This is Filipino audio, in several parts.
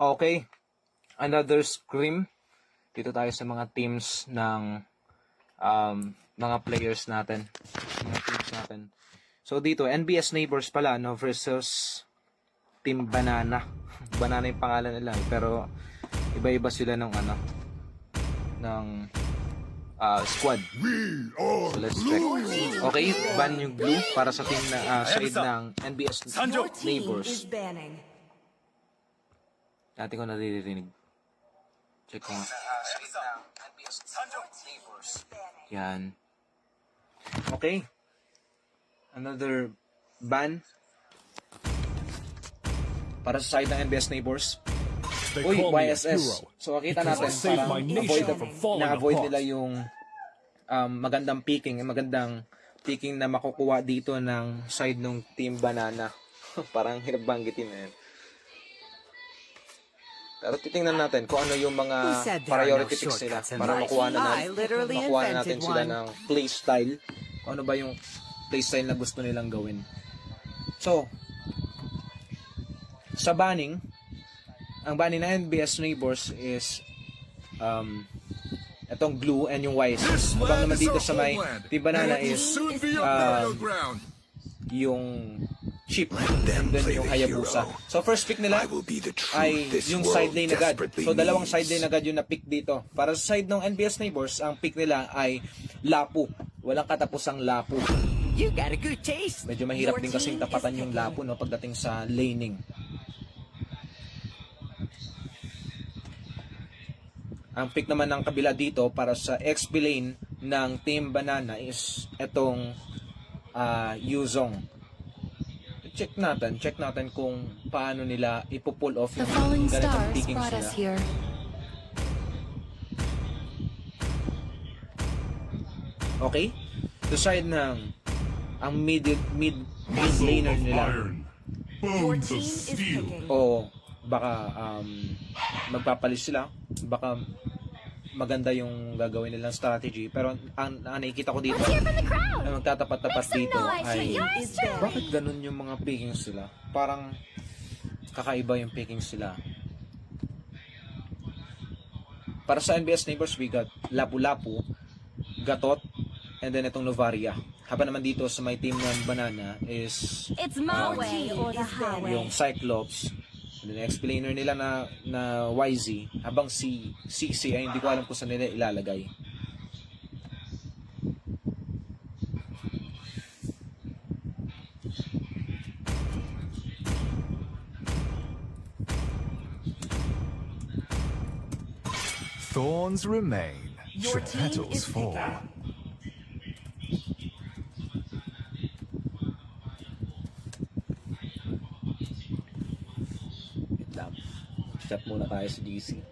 Okay, another scrim. Dito tayo sa mga teams ng mga players natin. Mga teams natin. So dito, NBS Neighbors pala, no, versus Team Banana. Banana yung pangalan nila, pero iba-iba sila ng squad. So let's check. Okay, ban yung blue para sa team na side ng NBS Neighbors. Dati ko naririnig. Check ko nga. Yan. Okay. Another ban para sa side ng NBS Neighbors. Uy, YSS. So makita natin parang na-avoid nila yung magandang picking na makukuha dito ng side ng Team Banana. Parang hirap banggitin na yan. Pero titingnan natin kung ano yung mga priority picks nila para makuha na natin sila ng playstyle. Kung ano ba yung playstyle na gusto nilang gawin. So, sa banning, ang banning na NBS Neighbors is itong blue and yung white. Habang naman dito sa may Team Banana is yung Sheep and then yung Hayabusa. So first pick nila ay yung side lane agad. So dalawang side lane agad yung na-pick dito. Para sa side ng NBS Neighbors, ang pick nila ay Lapu. Walang katapusang Lapu. Medyo mahirap din kasing tapatan yung Lapu, no, pagdating sa laning. Ang pick naman ng kabila dito para sa XP lane ng Team Banana is etong Yuzong. Check natin kung paano nila ipo-pull off yung ganitong pickings nila. Okay? The side ng ang mid laner nila. O baka magpapalis sila. Baka maganda yung gagawin nilang strategy, pero ang nakikita ko dito na magtatapat-tapat dito ay bakit ganun yung mga pickings sila? Parang kakaiba yung pickings sila. Para sa NBS Neighbors, we got Lapu-Lapu, Gatot, and then itong Novaria. Habang naman dito sa may team ng Banana is yung Cyclops. And then explainer nila na YZ, habang si CC ay hindi ko alam kung saan nila ilalagay. Thorns remain, should petals fall. Chat muna tayo sa GC.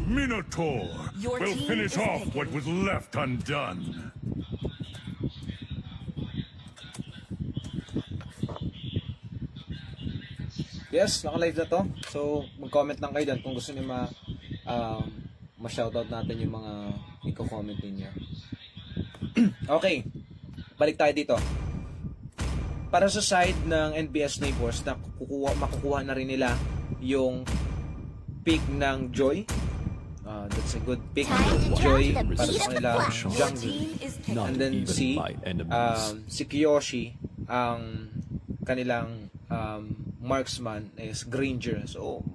Minotaur will finish off what was left undone. Yes, naka-live na to. So, mag-comment lang kayo dyan kung gusto niyo ma-shoutout natin yung mga i-comment ninyo. Okay, balik tayo dito. Para sa side ng NBS Neighbors, na makukuha na rin nila yung pick ng Joy. That's a good pick. Joy para sa kanilang jungle. And then si Kiyoshi, ang kanilang marksman is Granger. So,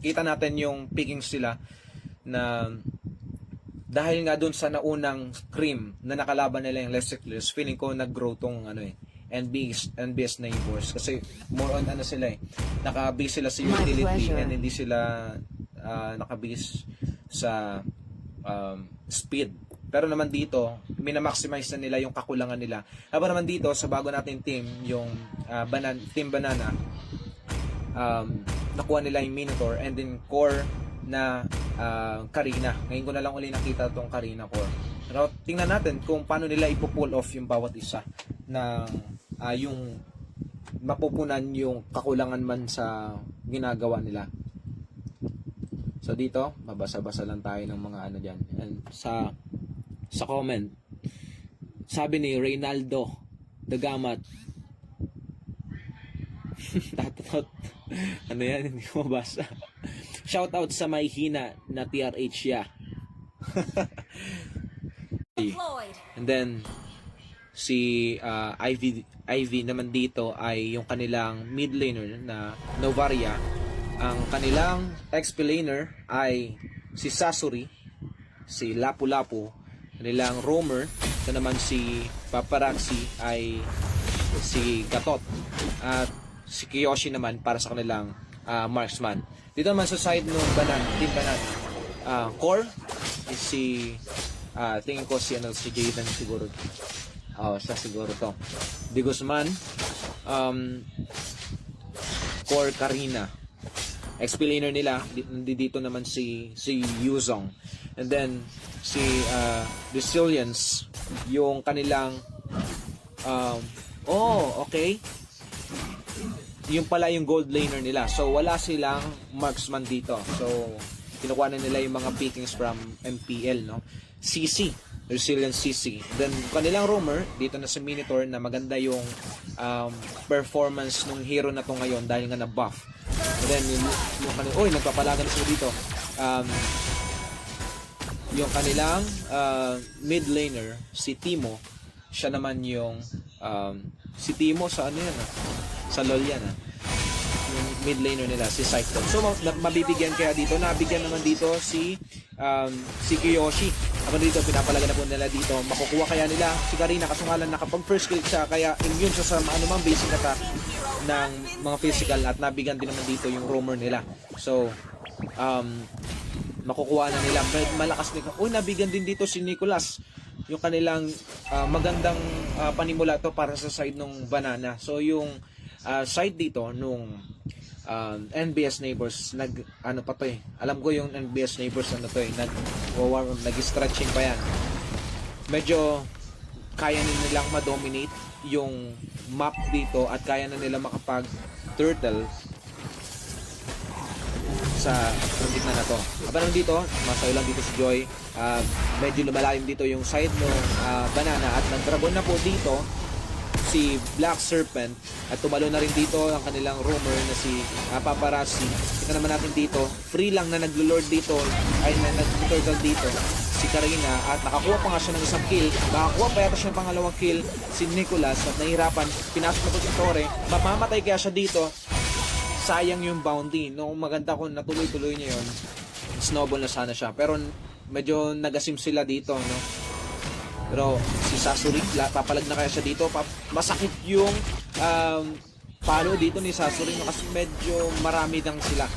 kita natin yung pickings sila na dahil nga dun sa naunang scrim na nakalaban nila yung Lesser Clears, feeling ko nag-grow tong NBS Neighbors kasi more on sila naka-base sila sa utility and hindi sila naka-base sa speed. Pero naman dito, minamaximize na nila yung kakulangan nila. Habang naman dito, sa bago natin team, yung Team Banana, nakuha nila yung Minotaur and then core na Karina. Ngayon ko na lang uli nakita itong Karina core. Pero tingnan natin kung paano nila ipo-pull off yung bawat isa na yung mapupunan yung kakulangan man sa ginagawa nila. So dito, mabasa-basa lang tayo ng mga ano dyan. And sa comment, sabi ni Reynaldo Dagamat, tatot, ano yan, hindi ko mabasa. Shoutout sa may hina na TRH ya. And then, si Ivy naman dito ay yung kanilang mid laner na Novaria. Ang kanilang XP laner ay si Sasori, si Lapu-Lapu, kanilang roamer, ito naman si Paparazzi ay si Gatot, at si Kiyoshi naman para sa kanilang marksman. Dito naman sa side ng Team Banana, core is si tingin ko si Jaden siguro. Siya siguro to. Di Guzman, core Karina. XP laner nila, dito naman si Yuzong. And then si Resilience, yung kanilang okay. Yung pala yung gold laner nila. So wala silang marksman dito. So kinukuha na nila yung mga pickings from MPL, no? CC, Resilience CC. Then kanilang roamer dito na sa Minotaur na maganda yung performance ng hero na to ngayon dahil nga na-buff. And then nagpapalagan na sila dito. Yung kanilang mid laner si Timo, siya naman yung si Timo sa ano yan, sa LoL yan, yung mid laner nila si Cyclone. So mabibigyan kaya dito, nabigyan naman dito si Kiyoshi. Ako dito, pinapalagan na po nila dito. Makukuha kaya nila si Karina, kaso nga lang nakapag first kill siya, kaya immune siya sa anumang basic attack ng mga physical, at nabigyan din naman dito yung roamer nila. So makukuha na nila. Malakas nila. Nabigyan din dito si Nicolas, yung kanilang magandang panimula to para sa side ng Banana. So yung side dito nung NBS Neighbors, alam ko yung NBS Neighbors nag-stretching pa yan. Medyo kaya nilang ma-dominate yung map dito at kaya na nila makapag-turtle sa gitna na to. Abanang dito, masayo lang dito si Joy. Medyo lumalalim dito yung side ng Banana, at nag-dragon na po dito si Black Serpent, at tumalo na rin dito ang kanilang roamer na si Paparazzi. Kita naman natin dito, free lang na naglo-lord dito, ay nag-turtle dito si Karina, at nakakuha pa nga siya ng isang kill. Nakakuha pa yata siya ng pangalawang kill si Nicolas, at nahihirapan, pinasok na po si Torre. Mamamatay kaya siya dito, sayang yung bounty. No, maganda kung natuloy-tuloy niya yun, snowball na sana siya, pero medyo nagasim sila dito, no. Pero si Sasori, papalag na kaya siya dito. Masakit yung palo dito ni Sasori, no, kasi medyo marami lang sila.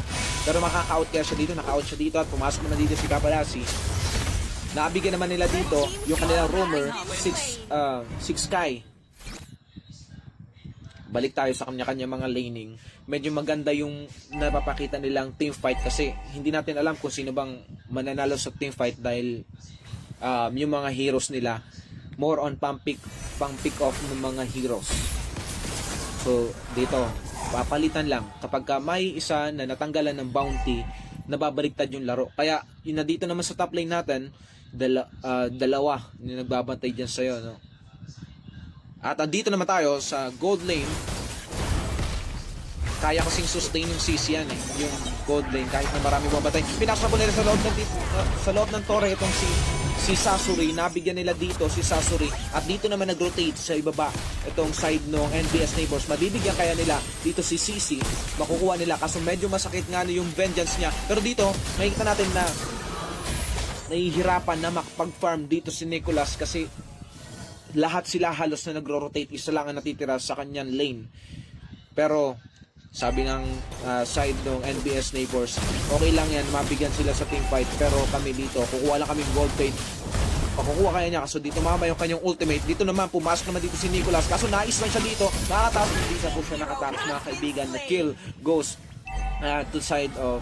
Pero makaka-out kaya siya dito, naka-out siya dito, at pumasok naman dito si Paparazzi. Nabigyan naman nila dito yung kanilang roamer, 6 Sky. Balik tayo sa kanya-kanya mga laning. Medyo maganda yung napapakita nilang team fight, kasi hindi natin alam kung sino bang mananalo sa team fight, dahil yung mga heroes nila more on pang pick off ng mga heroes. So dito papalitan lang kapag may isa na natanggalan ng bounty, nababaliktad yung laro. Kaya yun na dito naman sa top lane natin, dalawa na nagbabantay dyan sa'yo, no? At dito naman tayo sa gold lane. Kaya kasing sustain yung CC yan, yung gold lane, kahit na marami bumabatay. Pinasok po nila sa loob ng torre itong si Sasori. Nabigyan nila dito si Sasori, at dito naman nag-rotate sa ibaba itong side ng NBS Neighbors. Mabibigyan kaya nila dito si CC, makukuha nila, kaso medyo masakit nga yung vengeance niya. Pero dito makikita natin na nahihirapan na makapag-farm dito si Nicolas, kasi lahat sila halos na nagro-rotate, isa lang ang natitira sa kanyang lane. Pero sabi ng side ng NBS Neighbors, okay lang yan, mabigyan sila sa team fight, pero kami dito, kukuha lang kami gold plate. Pakukuha kaya niya, kaso dito mama yung kanyang ultimate. Dito naman, pumasok naman dito si Nicolas, kaso nais lang siya dito, nakatapos, hindi na po siya nakatapos, mga kaibigan. The kill goes to side of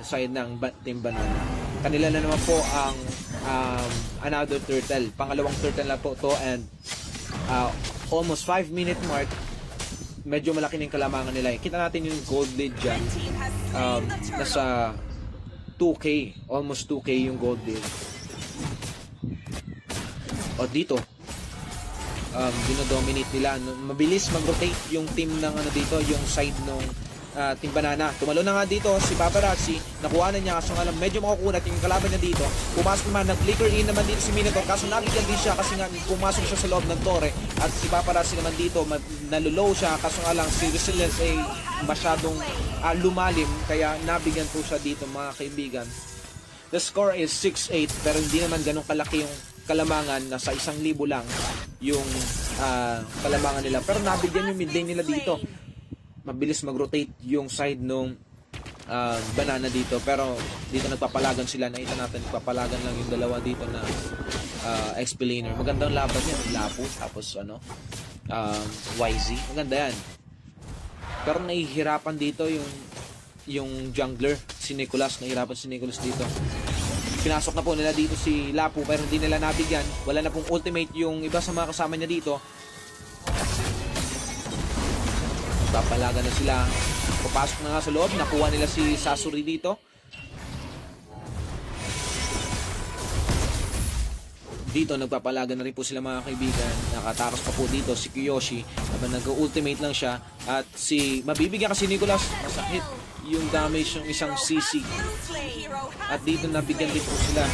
side ng Team Banana. Kanila na naman po ang another turtle, pangalawang turtle na po to, and almost 5-minute mark. Medyo malaki ng kalamangan nila. Kita natin yung gold lead dyan. Nasa 2K. Almost 2K yung gold deal. O dito, dinodominate nila. Mabilis mag-rotate yung team ng ano dito, yung side ng Team Banana. Tumalo na nga dito si Paparazzi, nakuha na niya, kaso nga lang medyo makukunat yung kalaban niya dito. Pumasok naman, nag-flicker in naman dito si Minotaur, kaso nabigyan din siya kasi nga pumasok siya sa loob ng tore. At si Paparazzi naman dito, nalulow siya, kaso nga lang si Resilience ay masyadong lumalim, kaya nabigyan po siya dito mga kaibigan. The score is 6-8, pero hindi naman ganun kalaki yung kalamangan, nasa 1,000 lang yung kalamangan nila, pero nabigyan yung mid lane nila dito. Mabilis mag-rotate yung side nung Banana dito, pero dito nagpapalagan sila. Nakita natin nagpapalagan lang yung dalawa dito na XP laner. Magandang laban yan, Lapu tapos YZ, maganda yan, pero nahihirapan dito yung jungler si Nicholas. Nahihirapan si Nicholas dito. Pinasok na po nila dito si Lapu, pero hindi nila nabigyan. Wala na pong ultimate yung iba sa mga kasama niya dito. Papalagan na sila. Papasok na nga sa loob. Nakuha nila si Sasori dito. Dito nagpapalagan na rin po sila mga kaibigan. Nakatakas pa po dito si Kiyoshi. Nag-ultimate lang siya. At mabibigyan kasi Nicholas. Masakit yung damage ng isang CC. At dito nabigyan din po sila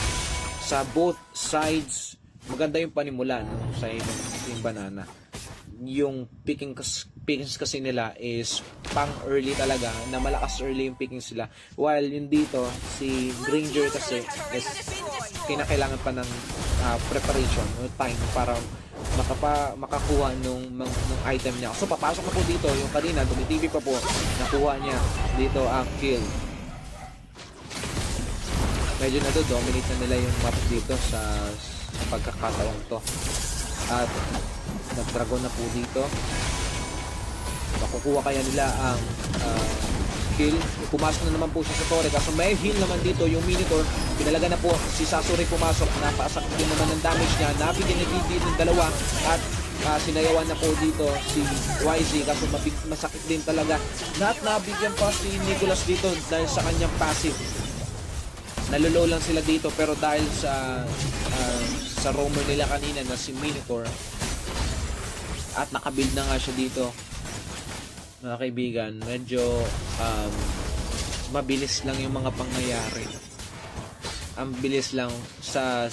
sa both sides. Maganda yung panimula ng side ng Banana. Yung pickings kasi nila is pang early talaga, na malakas early yung pickings sila, while yung dito si Granger kasi is kinakailangan pa ng preparation o time para makakuha nung item niya. So papasok na po dito yung kanina tumitibig pa po, nakuha niya dito ang kill. Medyo dominate na nila yung map dito sa pagkakataon to, at nag-dragon na po dito. Makukuha kaya nila ang kill. Pumasok na naman po siya sa Torre, kaso may heal naman dito yung Minotaur. Pinalaga na po si Sasori, pumasok, napasak din naman ng damage niya, nabigyan na dito ng dalawa, at sinayawan na po dito si YZ, kaso masakit din talaga. Nabigyan pa si Nicholas dito dahil sa kanyang passive. Nalulow lang sila dito, pero dahil sa roamer nila kanina na si Minotaur, at nakabuild na nga siya dito mga kaibigan, medyo mabilis lang yung mga pangyayari. Ang bilis lang sa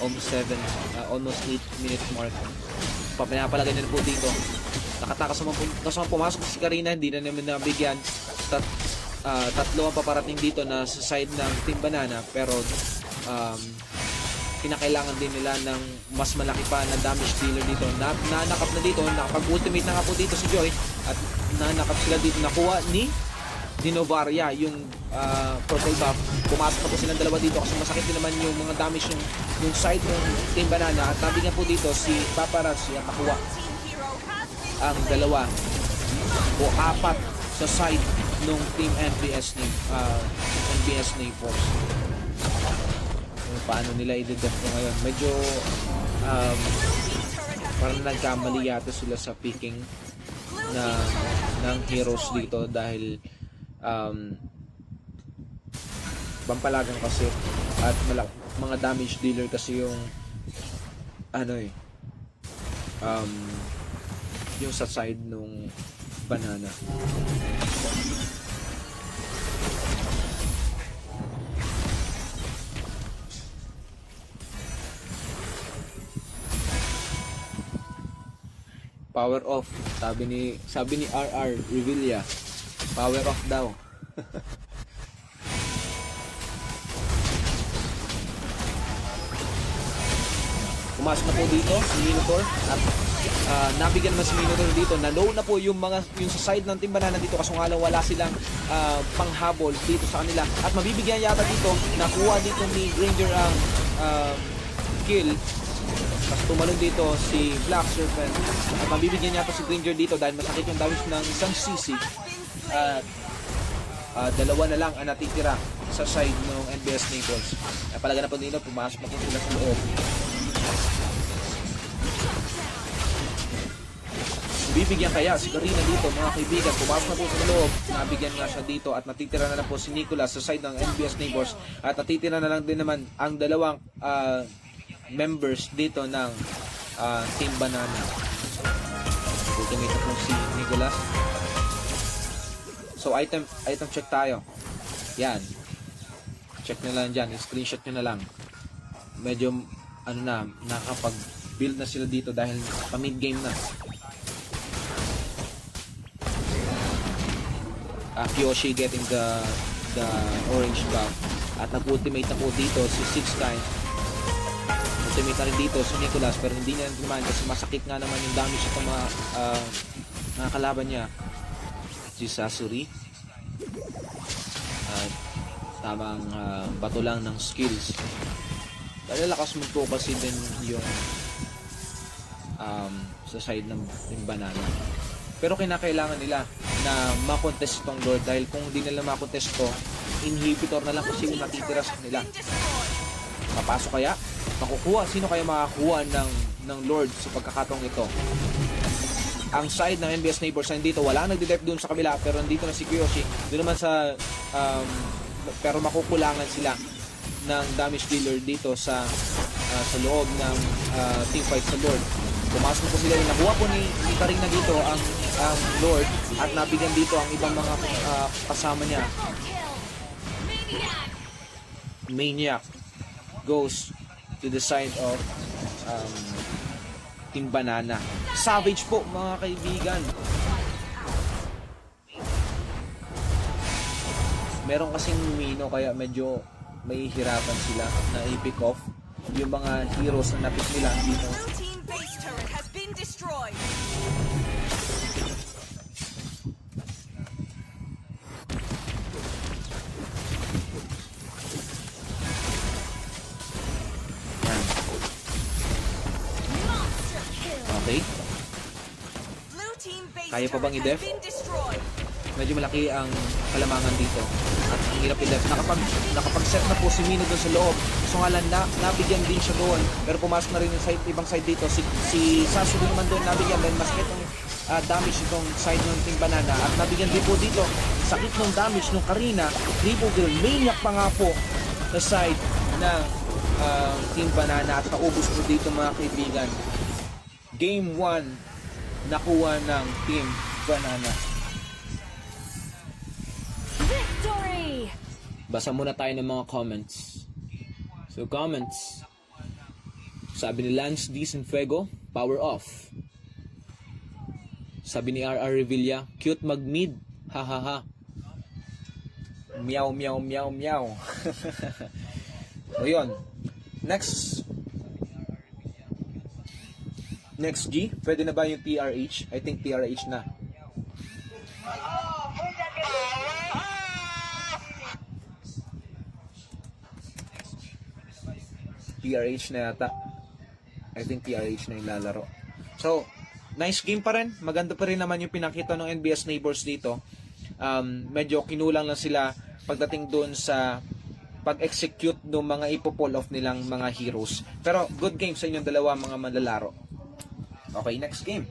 almost 8 minute mark. Pinapalagay na po dito. Nakatakas naman pumasok si Karina, hindi na naman nabigyan. Tatlo ang paparating dito na sa side ng Team Banana, pero kinakailangan din nila ng mas malaki pa na damage dealer dito. Nanakap na dito, nakapag-ultimate na nga po dito si Joy, at nanakap sila dito. Nakuha ni Dinovaria yung purple buff. Pumasok na po silang dalawa dito kasi masakit din naman yung mga damage yung side ng Team Banana, at nabigyan po dito si Paparazzi at nakuha ang dalawa o apat sa side ng Team NBS Force. Paano nila i-deduct ko ngayon? Medyo parang nagkamali yata sila sa picking ng heroes dito, dahil pampalagan kasi at mga damage dealer kasi yung yung sa side nung Banana. Power off, sabi ni RR Revilla. Power off daw. Pumasok na po dito si Minotaur, at nabigyan naman si Minotaur dito. Na-low na po yung sa side ng Team Banana dito, kaso nga lang wala silang panghabol dito sa kanila. At mabibigyan yata dito, nakuha dito ni Granger ang kill. Tapos tumalon dito si Black Serpent. At mabibigyan niya si Granger dito dahil masakit yung damage ng isang CC. At dalawa na lang ang natitira sa side ng NBS Naples. Napalaga na po dito, pumasok na po sila sa loob. Bibigyan kaya si Karina dito, mga kaibigan. Pumasok na po sa loob. Nabigyan nga siya dito at natitira na lang po si Nicolas sa side ng NBS Neighbors. At natitira na lang din naman ang dalawang members dito ng Team Banana. Ultimate na po si Nicolas. So item check tayo. Yan. Check na lang dyan. Screenshot nyo na lang. Medyo nakakapag-build na sila dito dahil pa-mid game na. Kyoshi getting the orange buff. At nag-ultimate na po dito si Sixkai. Ultimate na rin dito si Nicolas pero hindi niya naman kasi masakit nga naman yung damage sa mga kalaban niya. Si Sasori. At tamang bato lang ng skills. Dahil lakas mo kasi din yung sa side ng Banana. Pero kinakailangan nila na makontest itong Lord dahil kung hindi nila makontest to, inhibitor na lang kasi yung natitira sa kanila. Papasok kaya? Makukuha? Sino kaya makakuha ng Lord sa pagkakataong ito? Ang side ng NBS Neighbors nandito, wala nagde-dep doon sa kabila pero nandito na si Kyoshi. Doon naman sa pero makukulangan sila ng damage dealer dito sa loob ng team fight sa Lord. Pumasok po sila, nakuha po ni Karina dito ang Lord at nabigyan dito ang ibang mga kasama niya. Maniac goes to the side of Team Banana. Savage po mga kaibigan. Meron kasing Mino kaya medyo may hirapan sila na i-pick off yung mga heroes na napit nila dito. Okay. Kaya pa bang i-def? Medyo malaki ang kalamangan dito. At ang hirap i-def. Nakapag-set na po si Mino doon sa loob. So nga lang, nabigyan din siya doon. Pero pumasok na rin yung ibang side dito. Si Sasori naman doon nabigyan. Then mas itong damage itong side ng Team Banana. At nabigyan din po dito. Sakit ng damage ng Karina. Triple kill. Maniac pa nga po sa side ng Team Banana. At naubos po dito mga kaibigan. Game 1 nakuha ng Team Banana. Victory! Basa muna tayo ng mga comments. So comments. Sabi ni Lance D. Sanfuego, power off. Sabi ni RR Revilla, cute mag-mid. Hahaha. Meow, meow, meow, meow. So yun. Next G, pwede na ba yung TRH? I think TRH na. TRH na yata. I think TRH na yung lalaro. So, nice game pa rin. Maganda pa rin naman yung pinakita ng NBS Neighbors dito. Medyo kinulang lang sila pagdating doon sa pag-execute ng mga ipo-pull off nilang mga heroes. Pero good game sa inyong dalawa mga manlalaro. Okay, next game.